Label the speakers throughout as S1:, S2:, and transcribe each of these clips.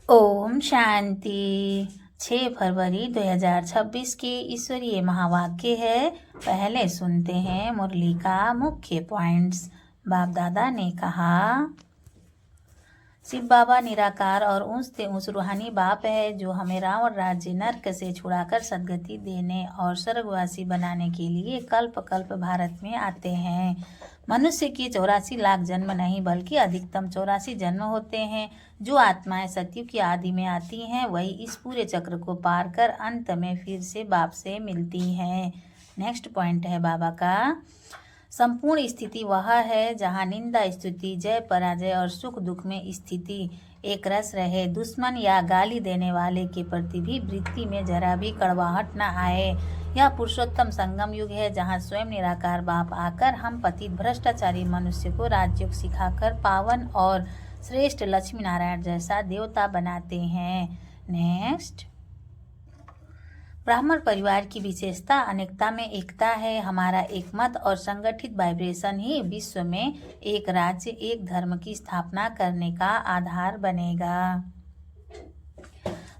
S1: ओम शांति। 6 फरवरी 2026 के ईश्वरीय महावाक्य है। पहले सुनते हैं मुरली का मुख्य पॉइंट्स। बाप दादा ने कहा, शिव बाबा निराकार और ऊंचते ऊंच रूहानी बाप है जो हमें रावण राज्य नर्क से छुड़ाकर सदगति देने और स्वर्गवासी बनाने के लिए कल्प कल्प भारत में आते हैं। मनुष्य के 84 लाख जन्म नहीं बल्कि अधिकतम 84 जन्म होते हैं। जो आत्माएं सतयुग की आदि में आती हैं वही इस पूरे चक्र को पार कर अंत में फिर से बाप से मिलती हैं। नेक्स्ट पॉइंट है बाबा का, संपूर्ण स्थिति वह है जहाँ निंदा स्तुति जय पराजय और सुख दुख में स्थिति एक रस रहे। दुश्मन या गाली देने वाले के प्रति भी वृत्ति में जरा भी कड़वाहट न आए। यह पुरुषोत्तम संगम युग है जहाँ स्वयं निराकार बाप आकर हम पतित भ्रष्टाचारी मनुष्य को राजयोग सिखाकर पावन और श्रेष्ठ लक्ष्मी नारायण जैसा देवता बनाते हैं। नेक्स्ट, ब्राह्मण परिवार की विशेषता अनेकता में एकता है। हमारा एक मत और संगठित वाइब्रेशन ही विश्व में एक राज्य एक धर्म की स्थापना करने का आधार बनेगा।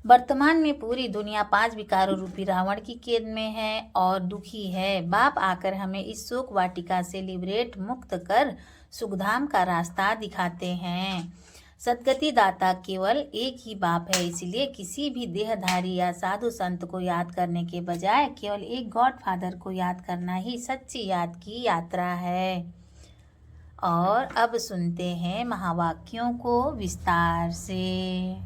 S1: वर्तमान में पूरी दुनिया 5 विकारों रूपी रावण की कैद में है और दुखी है। बाप आकर हमें इस शोक वाटिका से लिबरेट मुक्त कर सुखधाम का रास्ता दिखाते हैं। सदगति दाता केवल एक ही बाप है, इसलिए किसी भी देहधारी या साधु संत को याद करने के बजाय केवल एक गॉड फादर को याद करना ही सच्ची याद की यात्रा है। और अब सुनते हैं महावाक्यों को विस्तार से।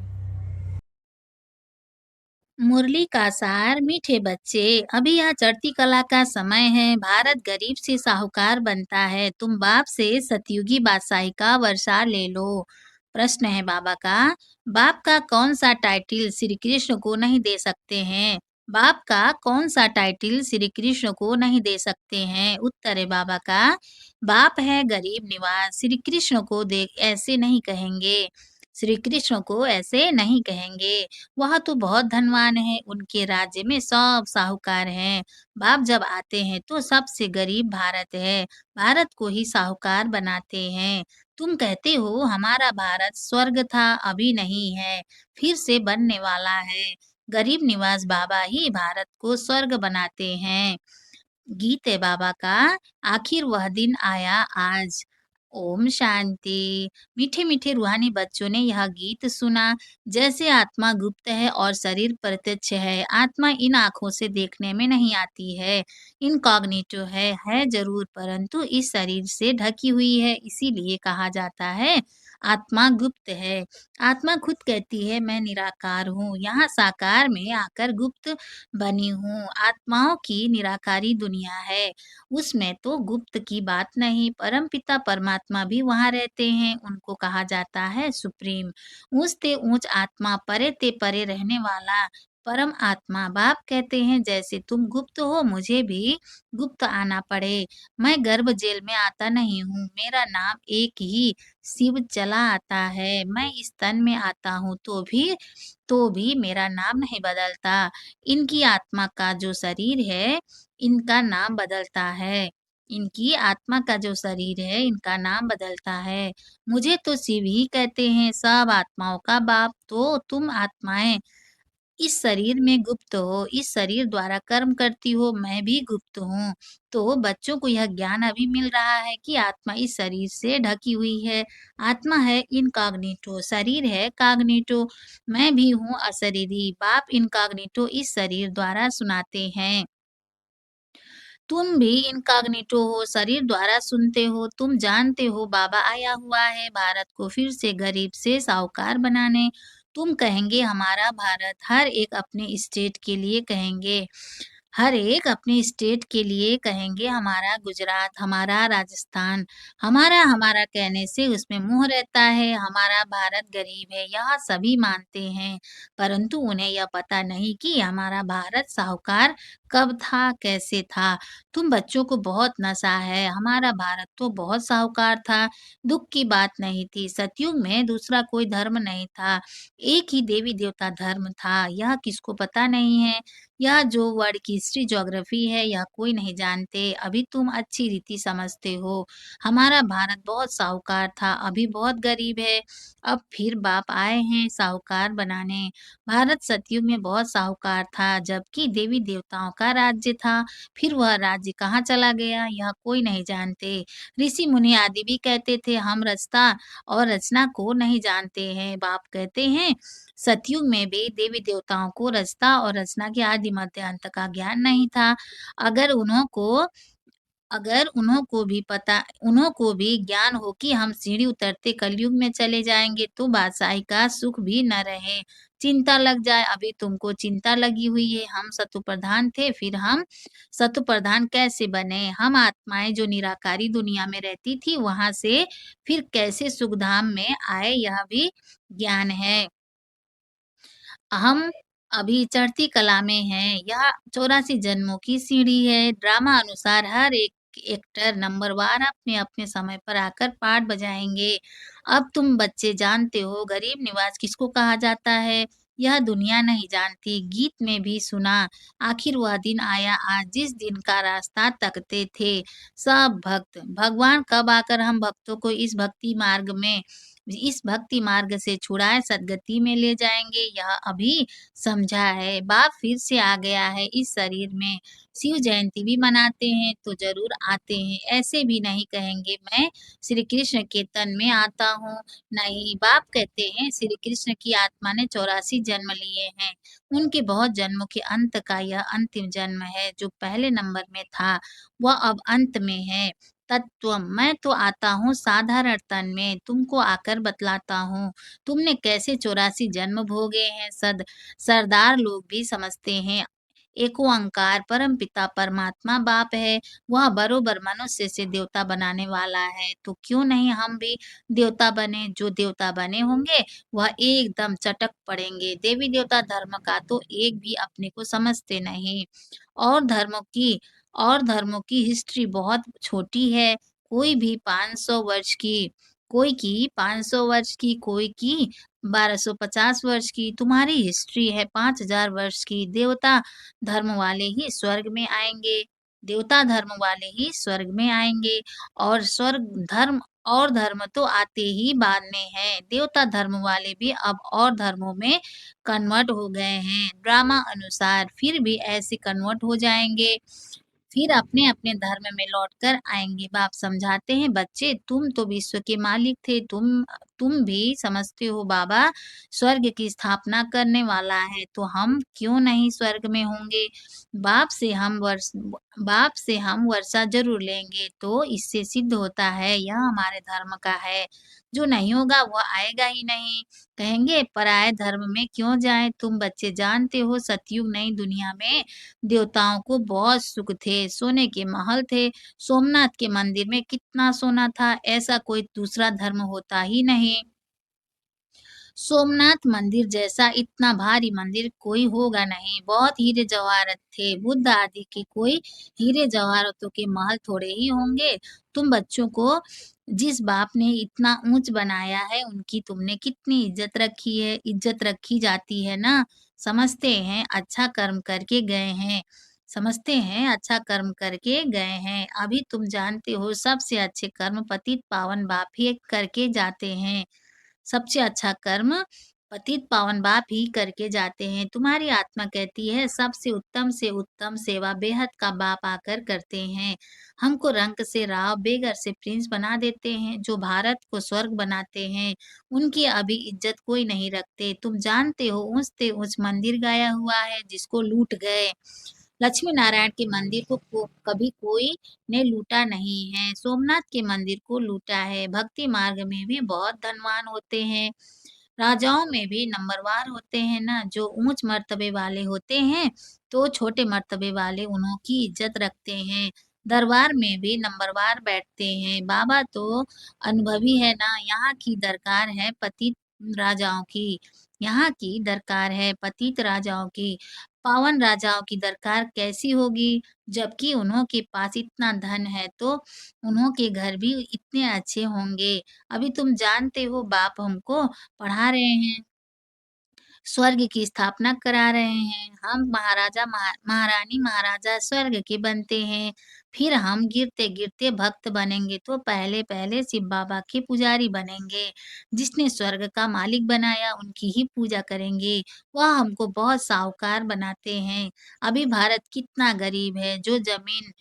S1: मुरली का सार, मीठे बच्चे, अभी यह चढ़ती कला का समय है। भारत गरीब से साहूकार बनता है। तुम बाप से सतयुगी बादशाही का वर्षा ले लो। प्रश्न है बाबा का, बाप का कौन सा टाइटल श्री कृष्ण को नहीं दे सकते हैं? बाप का कौन सा टाइटल श्री कृष्ण को नहीं दे सकते हैं? उत्तर है बाबा का, बाप है गरीब निवास। श्री कृष्ण को देख ऐसे नहीं कहेंगे, श्री कृष्ण को ऐसे नहीं कहेंगे। वह तो बहुत धनवान है, उनके राज्य में सब साहूकार हैं। बाप जब आते हैं तो सबसे गरीब भारत है, भारत को ही साहूकार बनाते हैं। तुम कहते हो हमारा भारत स्वर्ग था, अभी नहीं है, फिर से बनने वाला है। गरीब निवास बाबा ही भारत को स्वर्ग बनाते हैं। गीत है बाबा का, आखिर वह दिन आया आज। ओम शांति। मीठे मीठे रूहानी बच्चों ने यह गीत सुना। जैसे आत्मा गुप्त है और शरीर प्रत्यक्ष है। आत्मा इन आंखों से देखने में नहीं आती है, इनकॉग्निटो है जरूर, परंतु इस शरीर से ढकी हुई है, इसीलिए कहा जाता है आत्मा गुप्त है। आत्मा खुद कहती है मैं निराकार हूँ, यहाँ साकार में आकर गुप्त बनी हूँ। आत्माओं की निराकारी दुनिया है, उसमें तो गुप्त की बात नहीं। परमपिता परमात्मा भी वहाँ रहते हैं, उनको कहा जाता है सुप्रीम। ऊंचते ऊंच आत्मा, परे ते परे रहने वाला परम आत्मा। बाप कहते हैं जैसे तुम गुप्त हो मुझे भी गुप्त आना पड़े। मैं गर्भ जेल में आता नहीं हूँ, मेरा नाम एक ही शिव चला आता है। मैं इस तन में आता हूँ तो भी मेरा नाम नहीं बदलता। इनकी आत्मा का जो शरीर है इनका नाम बदलता है, इनकी आत्मा का जो शरीर है इनका नाम बदलता है। मुझे तो शिव ही कहते हैं, सब आत्माओं का बाप। तो तुम आत्माएं इस शरीर में गुप्त हो, इस शरीर द्वारा कर्म करती हो, मैं भी गुप्त हूँ। तो बच्चों को यह ज्ञान अभी मिल रहा है कि आत्मा इस शरीर से ढकी हुई है। आत्मा है इनकॉग्निटो, शरीर है कॉग्निटो। मैं भी हूँ अशरीरी। बाप इनकॉग्निटो इस शरीर द्वारा सुनाते हैं। तुम भी इनकॉग्निटो हो, शरीर द्वारा सुनते हो। तुम जानते हो बाबा आया हुआ है भारत को फिर से गरीब से साहूकार बनाने। तुम कहेंगे हमारा भारत, हर एक अपने स्टेट के लिए कहेंगे, हर एक अपने स्टेट के लिए कहेंगे हमारा गुजरात, हमारा राजस्थान। हमारा हमारा कहने से उसमें मुँह रहता है। हमारा भारत गरीब है, यह सभी मानते हैं, परंतु उन्हें यह पता नहीं कि हमारा भारत साहूकार कब था, कैसे था? तुम बच्चों को बहुत नशा है, हमारा भारत तो बहुत साहूकार था, दुःख की बात नहीं थी, सतयुग में दूसरा कोई धर्म नहीं था, एक ही देवी-देवता धर्म था, यह किसको पता नहीं है? यह जो वर्ल्ड की हिस्ट्री ज्योग्राफी है, यह कोई नहीं जानते, अभी तुम अच्छी रीति समझते हो। हमारा भारत बहुत साहूकार था, अभी बहुत गरीब है, अब फिर बाप आए हैं साहूकार बनाने। भारत सतयुग में बहुत साहूकार था, जबकि देवी-देवताओं का राज्य था। फिर वह राज्य कहाँ चला गया, यह कोई नहीं जानते। ऋषि-मुनि आदि भी कहते थे, हम रचता और रचना को नहीं जानते हैं। बाप कहते हैं, सतयुग में भी देवी-देवताओं को रचता और रचना के आदि मध्य अंत का ज्ञान नहीं था। अगर उन्हों को अगर उन्हों को भी ज्ञान हो कि हम सीढ़ी उतरते कलयुग में चले जाएँगे, तो बादशाही का सुख भी न रहे। चिंता लग जाए, अभी तुमको चिंता लगी हुई है, हम सत्वप्रधान थे, फिर हम सत्वप्रधान कैसे बने? हम आत्माएँ जो निराकारी दुनिया में रहती थी, वहाँ से फिर कैसे सुखधाम में आए, यह भी ज्ञान है। हम अभी चढ़ती कला में हैं। यह 84 जन्मों की सीढ़ी है। ड्रामा अनुसार हर एक एक्टर नंबरवार अपने-अपने समय पर आकर पार्ट बजाएँगे। अब तुम बच्चे जानते हो गरीब निवाज किसको कहा जाता है? यह दुनिया नहीं जानती। गीत में भी सुना, आखिर वह दिन आया आज जिस दिन का रास्ता तकते थे सब भक्त। भगवान कब आकर हम भक्तों को इस भक्ति मार्ग से छुड़ाए सद्गति में ले जाएँगे, यह अभी समझा है। बाप फिर से आ गया है इस शरीर में। शिव जयंती भी मनाते हैं तो ज़रूर आते हैं। ऐसे भी नहीं कहेंगे मैं श्री कृष्ण के तन में आता हूँ। नहीं, बाप कहते हैं श्री कृष्ण की आत्मा ने 84 जन्म लिए हैं। उनके बहुत जन्मों के अंत का यह अंतिम जन्म है। जो पहले नंबर में था, वह अब अंत में है। तत्वम मैं तो आता हूँ साधारण तन में, तुमको आकर बतलाता हूँ। तुमने कैसे 84 जन्म भोगे हैं सरदार लोग भी समझते हैं। एक ओंकार परमपिता परमात्मा बाप है, वह बरोबर मनुष्य से देवता बनाने वाला है, तो क्यों नहीं हम भी देवता बने? जो देवता बने होंगे, वह एकदम चटक पड़ेंगे। देवी-देवता धर्म का तो एक भी अपने को समझते नहीं। और धर्मों की और धर्मों की हिस्ट्री बहुत छोटी है, कोई भी 500 वर्ष की, कोई की 500 वर्ष की, कोई की 1250 वर्ष की, तुम्हारी हिस्ट्री है 5000 वर्ष की। धर्म वाले ही स्वर्ग में आएँगे, देवता धर्म वाले ही स्वर्ग में आएँगे और धर्म तो आते ही बाद में हैं। देवता धर्म वाले भी अब और धर्मों में कन्वर्ट हो गए हैं। ड्रामा अनुसार फिर भी ऐसे कन्वर्ट हो जाएँगे, फिर अपने-अपने धर्म में लौटकर आएँगे। बाप समझाते हैं, बच्चे तुम तो विश्व के मालिक थे, तुम भी समझते हो बाबा स्वर्ग की स्थापना करने वाला है, तो हम क्यों नहीं स्वर्ग में होंगे? बाप से हम वर्ष बाप से हम वर्षा ज़रूर लेंगे, तो इससे सिद्ध होता है यह हमारे धर्म का है। जो नहीं होगा वह आएगा ही नहीं। कहेंगे पराये धर्म में क्यों जाएँ? तुम बच्चे जानते हो सतयुग नई दुनिया में देवताओं को बहुत सुख थे, सोने के महल थे, सोमनाथ के मंदिर में कितना सोना था, ऐसा कोई दूसरा धर्म होता ही नहीं। सोमनाथ मंदिर जैसा इतना भारी मंदिर कोई होगा नहीं, बहुत हीरे जवाहरात थे, बुद्ध आदि के कोई हीरे जवाहरातों के महल थोड़े ही होंगे। तुम बच्चों को जिस बाप ने इतना ऊँच बनाया है, उनकी तुमने कितनी इज़्ज़त रखी जाती है ना, समझते हैं अच्छा कर्म करके गए हैं। समझते हैं अच्छा कर्म करके गए हैं। अभी तुम जानते हो सबसे अच्छे कर्म पतित पावन बाप ही करके जाते हैं। सबसे अच्छा कर्म पतित पावन बाप ही करके जाते हैं। तुम्हारी आत्मा कहती है सबसे उत्तम से उत्तम सेवा बेहद का बाप आकर करते हैं। हमको रंक से राव, बेगर से प्रिंस बना देते हैं। जो भारत को स्वर्ग बनाते हैं, उनकी अभी इज्जत कोई नहीं रखते। तुम जानते हो ऊँच से ऊँच मंदिर गया हुआ है जिसको लूट गए। लक्ष्मी नारायण के मंदिर को कभी कोई ने लूटा नहीं है, सोमनाथ के मंदिर को लूटा है। भक्ति मार्ग में भी बहुत धनवान होते हैं, राजाओं में भी नंबरवार होते हैं ना, जो ऊँच मर्तबे वाले होते हैं, तो छोटे मर्तबे वाले उन्हों की इज़्ज़त रखते हैं। दरबार में भी नंबरवार बैठते हैं। बाबा तो अनुभवी है ना, यहाँ की दरकार है पतित राजाओं की, यहाँ की दरकार है पतित राजाओं की। पावन राजाओं की दरकार कैसी होगी? जबकि उन्हों के पास इतना धन है तो उन्हों के घर भी इतने अच्छे होंगे। अभी तुम जानते हो बाप हमको पढ़ा रहे हैं, स्वर्ग की स्थापना करा रहे हैं। हम महारानी महाराजा स्वर्ग के बनते हैं। फिर हम गिरते-गिरते भक्त बनेंगे तो पहले-पहले शिव बाबा के पुजारी बनेंगे। जिसने स्वर्ग का मालिक बनाया उनकी ही पूजा करेंगे। वह हमको बहुत साहूकार बनाते हैं। अभी भारत कितना गरीब है, जो ज़मीन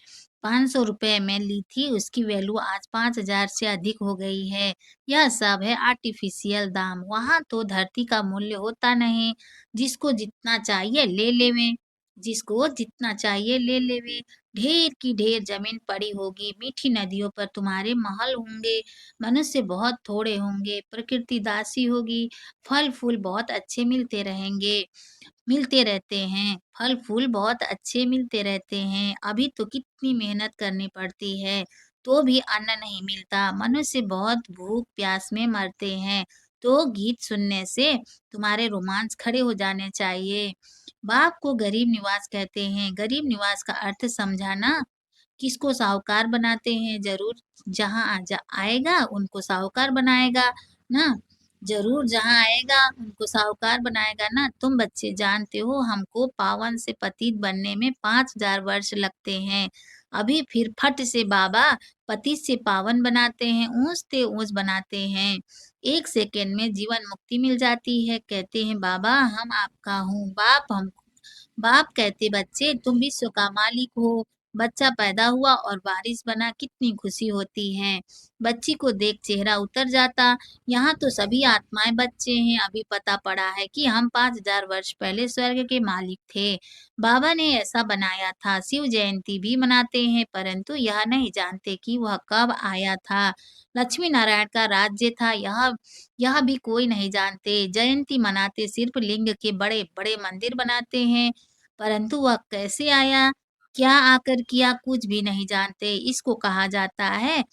S1: ₹500 में ली थी उसकी वैल्यू आज 5,000 से अधिक हो गई है। यह सब है आर्टिफिशियल दाम। वहाँ तो धरती का मूल्य होता नहीं। जिसको जितना चाहिए ले लेवे, जिसको जितना चाहिए ले लेवे। ढेर की ढेर ज़मीन पड़ी होगी, मीठी नदियों पर तुम्हारे महल होंगे, मनुष्य बहुत थोड़े होंगे, प्रकृति दासी होगी, फल-फूल बहुत अच्छे मिलते रहते हैं, फल-फूल बहुत अच्छे मिलते रहते हैं। अभी तो कितनी मेहनत करनी पड़ती है, तो भी अन्न नहीं मिलता। मनुष्य बहुत भूख-प्यास में मरते हैं। तो गीत सुनने से तुम्हारे रोमांच खड़े हो जाने चाहिए। बाप को गरीब निवास कहते हैं। गरीब निवास का अर्थ समझा ना? किसको साहूकार बनाते हैं, ज़रूर जहाँ आएगा उनको साहूकार बनाएगा ना? ज़रूर जहाँ आएगा उनको साहूकार बनाएगा ना? तुम बच्चे जानते हो हमको पावन से पतित बनने में 5,000 वर्ष लगते हैं। अभी फिर फट से बाबा पतित से पावन बनाते हैं, ऊँच से ऊँच बनाते हैं। 1 सेकंड में जीवन मुक्ति मिल जाती है। कहते हैं बाबा हम आपका हूँ, बाप कहते बच्चे तुम विश्व का मालिक हो। बच्चा पैदा हुआ और बारिश बना कितनी खुशी होती है। बच्ची को देख चेहरा उतर जाता। यहाँ तो सभी आत्माएं बच्चे हैं। अभी पता पड़ा है कि हम 5,000 वर्ष पहले स्वर्ग के मालिक थे। बाबा ने ऐसा बनाया था। शिव जयंती भी मनाते हैं परंतु यह नहीं जानते कि वह कब आया था। लक्ष्मी नारायण का राज्य था, यह भी कोई नहीं जानते। जयंती मनाते सिर्फ लिंग के बड़े बड़े मंदिर बनाते हैं परंतु वह कैसे आया, क्या आकर किया, कुछ भी नहीं जानते। इसको कहा जाता है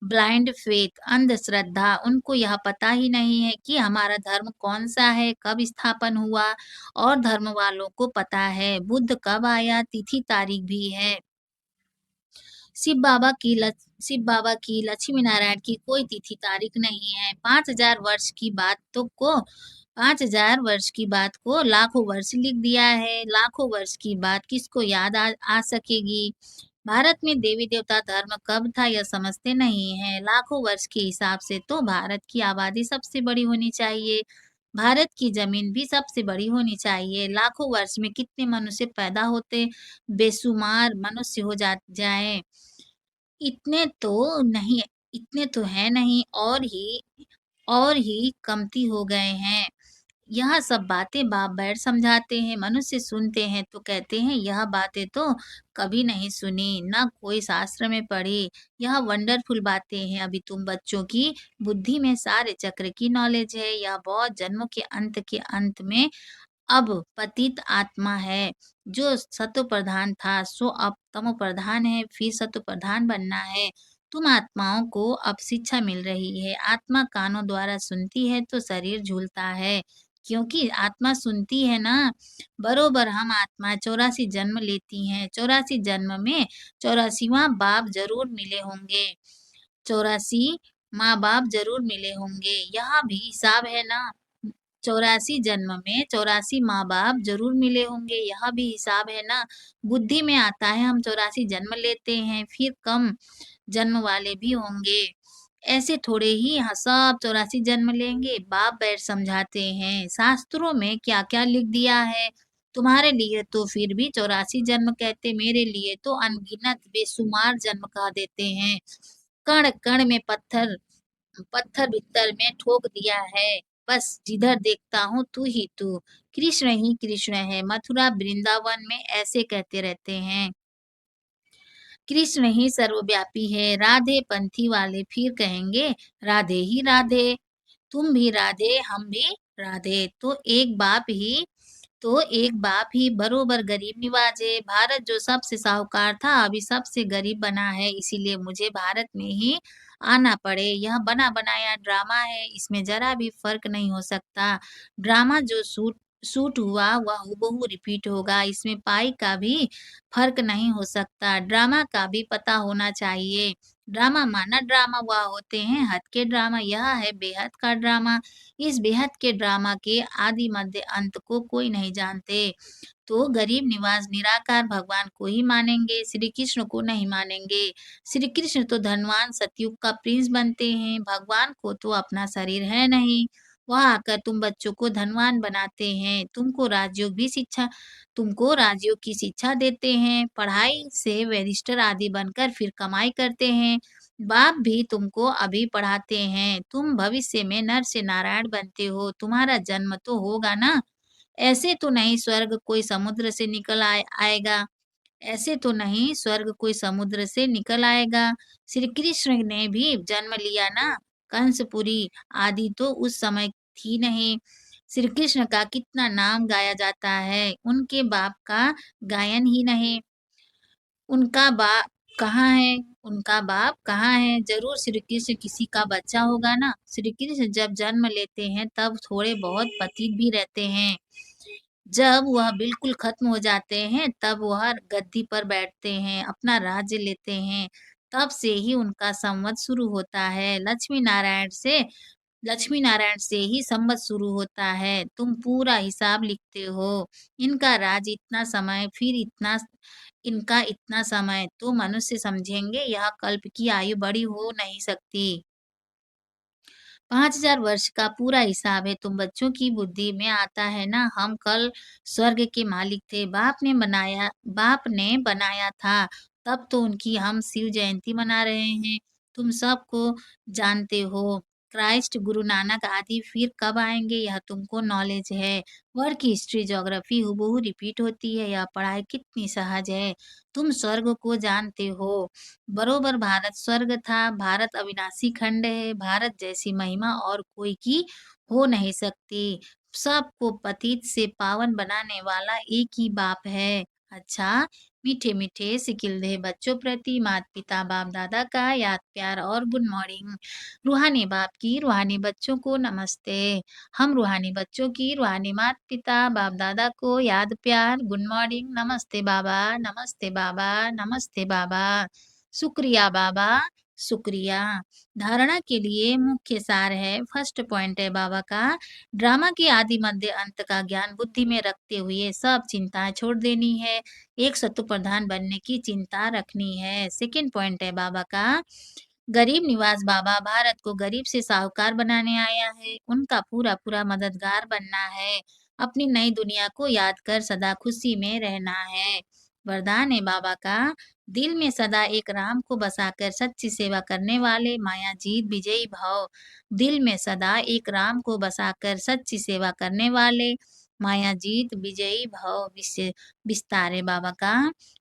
S1: ब्लाइंड फेथ, अंधश्रद्धा। उनको यह पता ही नहीं है कि हमारा धर्म कौन-सा है, कब स्थापन हुआ और धर्म वालों को पता है बुद्ध कब आया, तिथि तारीख भी है। शिव बाबा की, लक्ष्मी नारायण की कोई तिथि तारीख नहीं है। 5,000 वर्ष की बात तो को 5,000 वर्ष की बात को लाखों वर्ष लिख दिया है। लाखों वर्ष की बात किसको याद आ सकेगी? भारत में देवी-देवता धर्म कब था यह समझते नहीं हैं। लाखों वर्ष के हिसाब से तो भारत की आबादी सबसे बड़ी होनी चाहिए। भारत की ज़मीन भी सबसे बड़ी होनी चाहिए। लाखों वर्ष में कितने मनुष्य पैदा होते, बेशुमार मनुष्य हो जाएँ। इतने तो नहीं इतने तो हैं नहीं और ही कमती हो गए हैं। यह सब बातें बाप बैठ समझाते हैं, मनुष्य सुनते हैं तो कहते हैं यह बातें तो कभी नहीं सुनी, ना कोई शास्त्र में पढ़ी। यह वंडरफुल बातें हैं। अभी तुम बच्चों की बुद्धि में सारे चक्र की नॉलेज है। यह बहुत जन्मों के अंत में अब पतित आत्मा है, जो सत्व प्रधान था सो अब तमो प्रधान है, फिर सत्व प्रधान बनना है। तुम आत्माओं को अब शिक्षा मिल रही है। आत्मा कानों द्वारा सुनती है तो शरीर झूलता है। क्योंकि आत्मा सुनती है ना, बरोबर हम आत्मा 84 जन्म लेती हैं। 84 जन्म में 84वाँ बाप ज़रूर मिले होंगे। 84 माँ-बाप ज़रूर मिले होंगे। यहाँ भी हिसाब है ना? 84 जन्म में 84 माँ-बाप ज़रूर मिले होंगे, यह भी हिसाब है ना? बुद्धि में आता है हम 84 जन्म लेते हैं, फिर कम जन्म वाले भी होंगे। ऐसे थोड़े ही यहाँ सब 84 जन्म लेंगे, बाप बैठ समझाते हैं। शास्त्रों में क्या-क्या लिख दिया है। तुम्हारे लिए तो फिर भी 84 जन्म कहते, मेरे लिए तो अनगिनत बेशुमार जन्म कह देते हैं। कण-कण में पत्थर भीतर में ठोक दिया है। बस जिधर देखता हूँ तू ही तू, कृष्ण ही कृष्ण है। मथुरा वृंदावन में ऐसे कहते रहते हैं। कृष्ण ही सर्वव्यापी है। राधे पंथी वाले फिर कहेंगे राधे ही राधे। तुम भी राधे, हम भी राधे। तो एक बाप ही बरोबर गरीब निवाजे। भारत जो सबसे साहूकार था अभी सबसे गरीब बना है, इसीलिए मुझे भारत में ही आना पड़े। यह बना बनाया ड्रामा है, इसमें जरा भी फर्क नहीं हो सकता। ड्रामा जो शूट शूट हुआ वह हूबहू रिपीट होगा, इसमें पाई का भी फ़र्क नहीं हो सकता। ड्रामा का भी पता होना चाहिए। ड्रामा माना ड्रामा वह होते हैं हद के ड्रामा, यह है बेहद का ड्रामा। इस बेहद के ड्रामा के आदि मध्य अंत को कोई नहीं जानते। तो गरीब निवास निराकार भगवान को ही मानेंगे, श्री कृष्ण को नहीं मानेंगे। श्री कृष्ण तो धनवान सतयुग का प्रिंस बनते हैं, भगवान को तो अपना शरीर है नहीं। वह आकर तुम बच्चों को धनवान बनाते हैं, तुमको राजयोग की शिक्षा देते हैं, पढ़ाई से बैरिस्टर आदि बनकर फिर कमाई करते हैं। बाप भी तुमको अभी पढ़ाते हैं, तुम भविष्य में नर से नारायण बनते हो, तुम्हारा जन्म तो होगा ना। ऐसे तो नहीं स्वर्ग कोई समुद्र से निकल आएगा। ऐसे तो नहीं स्वर्ग कोई समुद्र से निकल आएगा। श्री कृष्ण ने भी जन्म लिया ना, कंसपुरी आदि तो उस समय थी नहीं। श्री कृष्ण का कितना नाम गाया जाता है, उनके बाप का गायन ही नहीं। उनका बाप कहाँ है? उनका बाप कहाँ है? जरूर श्री कृष्ण किसी का बच्चा होगा ना। श्री कृष्ण जब जन्म लेते हैं तब थोड़े बहुत पतित भी रहते हैं। जब वह बिल्कुल खत्म हो जाते हैं, तब वह गद्दी पर बैठते हैं, अपना राज्य लेते हैं। तब से ही उनका संवत शुरू होता है। लक्ष्मी नारायण से ही संवत शुरू होता है। तुम पूरा हिसाब लिखते हो। इनका राज इतना समय, फिर इनका इतना समय, तो मनुष्य समझेंगे यह कल्प की आयु बड़ी हो नहीं सकती। 5000 वर्ष का पूरा हिसाब है, तुम बच्चों की बुद्धि में आता है ना। हम कल स्वर्ग के मालिक थे, बाप ने बनाया था, तब तो उनकी हम शिव जयंती मना रहे हैं। तुम सबको जानते हो, क्राइस्ट, गुरु नानक आदि फिर कब आएंगे यह तुमको नॉलेज है। वर्ल्ड की हिस्ट्री, ज्योग्राफी हूबहू रिपीट होती है, यह पढ़ाई कितनी सहज है। तुम स्वर्ग को जानते हो, बरोबर भारत स्वर्ग था। भारत अविनाशी खंड है, भारत जैसी महिमा और कोई की हो नहीं सकती। सबको पतित से पावन बनाने वाला एक ही बाप है। अच्छा, मीठे मीठे सिकिलधे बच्चों प्रति माता पिता बाप दादा का याद प्यार और गुड मॉर्निंग। रूहानी बाप की रूहानी बच्चों को नमस्ते। हम रूहानी बच्चों की रूहानी माता पिता बाप दादा को याद प्यार गुड मॉर्निंग। नमस्ते बाबा, नमस्ते बाबा, नमस्ते बाबा। शुक्रिया बाबा, शुक्रिया। धारणा के लिए मुख्य सार है, फर्स्ट पॉइंट है बाबा का, ड्रामा के आदि मध्य अंत का ज्ञान बुद्धि में रखते हुए सब चिंताएं छोड़ देनी है, एक सत्व प्रधान बनने की चिंता रखनी है। सेकंड पॉइंट है बाबा का, गरीब निवास बाबा भारत को गरीब से साहूकार बनाने आया है, उनका पूरा पूरा मददगार बनना है, अपनी नई दुनिया को याद कर सदा खुशी में रहना है। वरदान है बाबा का, दिल में सदा एक राम को बसाकर सच्ची सेवा करने वाले माया जीत विजयी भाव। दिल में सदा एक राम को बसाकर सच्ची सेवा करने वाले माया जीत विजयी भाव विस्तार है बाबा का।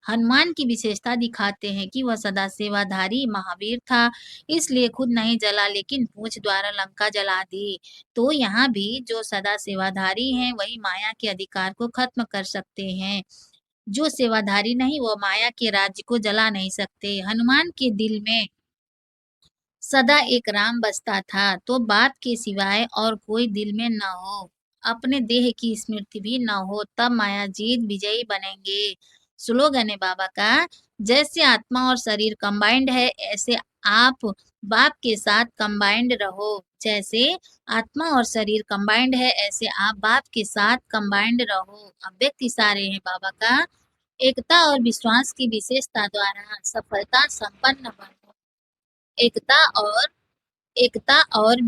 S1: हनुमान की विशेषता दिखाते हैं कि वह सदा सेवाधारी महावीर था, इसलिए खुद नहीं जला लेकिन पूंछ द्वारा लंका जला दी। तो यहाँ भी जो सदा सेवाधारी हैं वही माया के अधिकार को खत्म कर सकते हैं। जो सेवाधारी नहीं वो माया के राज्य को जला नहीं सकते। हनुमान के दिल में सदा एक राम बसता था, तो बाप के सिवाय और कोई दिल में न हो, अपने देह की स्मृति भी न हो, तब माया जीत विजयी बनेंगे। स्लोगन है बाबा का, जैसे आत्मा और शरीर कंबाइंड है, ऐसे आप बाप के साथ कंबाइंड रहो। जैसे आत्मा और शरीर कंबाइंड है, ऐसे आप बाप के साथ कंबाइंड रहो। अब व्यक्ति सारे हैं बाबा का, एकता और विश्वास की विशेषता द्वारा सफलता संपन्न बनो। एकता और एकता और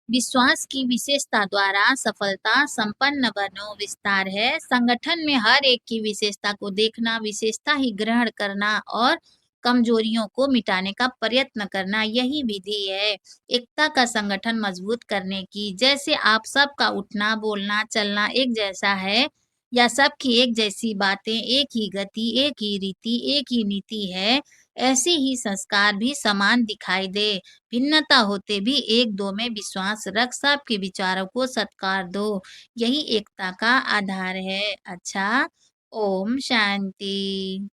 S1: विश्वास की विशेषता द्वारा सफलता संपन्न बनो। विस्तार है, संगठन में हर एक की विशेषता को देखना, विशेषता ही ग्रहण करना और कमजोरियों को मिटाने का प्रयत्न करना, यही विधि है एकता का संगठन मजबूत करने की। जैसे आप सबका उठना बोलना चलना एक जैसा है, या सबकी एक जैसी बातें, एक ही गति, एक ही रीति, एक ही नीति है, ऐसे ही संस्कार भी समान दिखाई दे। भिन्नता होते भी एक दो में विश्वास रख सबके विचारों को सत्कार दो, यही एकता का आधार है। अच्छा, ओम शांति।